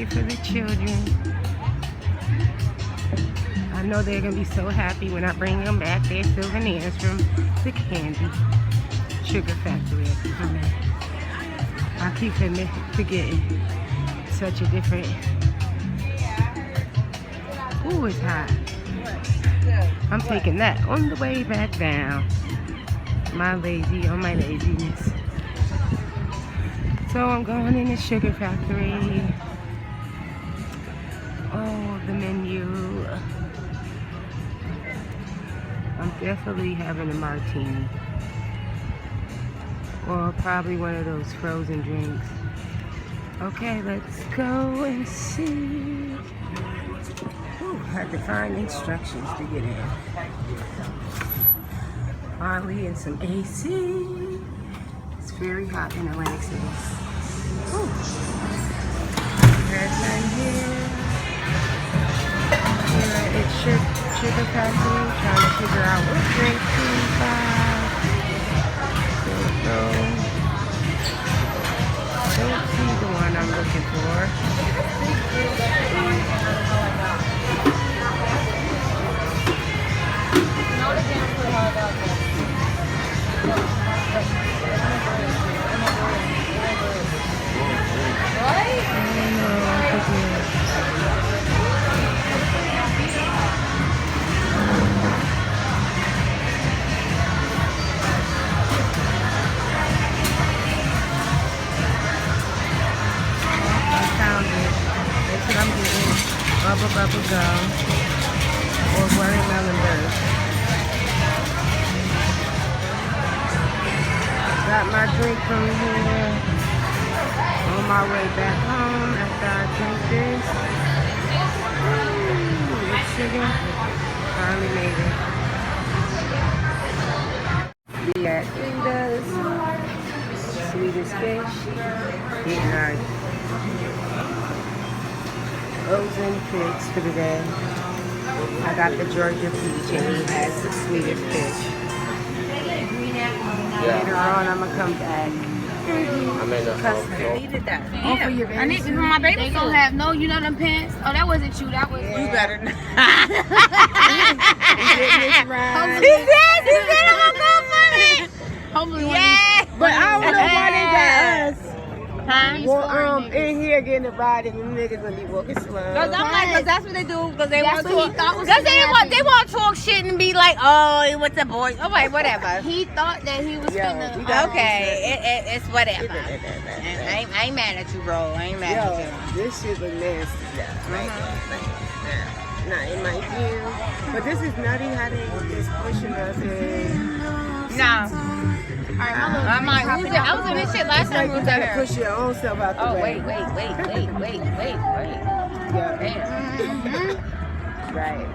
excited for the children. I know they're gonna be so happy when I bring them back their souvenirs from the candy sugar factory. I keep forgetting. Such a different. Ooh, it's hot. I'm taking that on the way back down. My laziness. So I'm going in the sugar factory. Oh, the menu. I'm definitely having a martini. Or probably one of those frozen drinks. Okay, let's go and see. Ooh, had to find instructions to get in. Finally in some AC. It's very hot in Atlantic City. Ooh. Redline here. Here at Sugar Factory, trying to figure out what drink to buy. There we go. Don't see the one I'm looking for. Bubble gum or watermelon burst. Got my drink from here. On my way back home after I drink this. Ooh, it's sugar. Finally made it. We at Linda's. Sweetest fish. Eating our frozen fish for the day. I got the Georgia peach and he has the sweetest fish. Later on I'm gonna come back. I needed that. Oh, for your baby. I need for my baby. They gonna have no, you know them pants. Oh, that wasn't you. That was yeah. You better not. He said I'm gonna go for it. Hopefully, yeah. But I don't know why they got us. Huh? Well, in here getting a ride and the niggas gonna be walking slow. Cause I'm like, cause that's what they do. Cause they want to talk. Cause they want to talk shit and be like, oh, what's the boy? Oh, wait, whatever. He thought that he was finna. Okay, it's whatever. I ain't mad at you, bro. I ain't mad at you. This shit look nasty. Not in my view. But this is nutty how they just pushing us in. No. I'm like, I was in this shit last time we was out here. Push your own self out the way. Wait. Yeah. Damn. Right.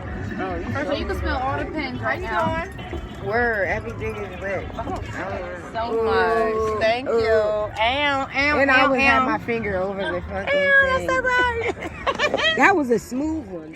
So you can smell all the pins right now. Word, everything is lit. So much. Thank you. And I would have my finger over the fucking thing. That was a smooth one.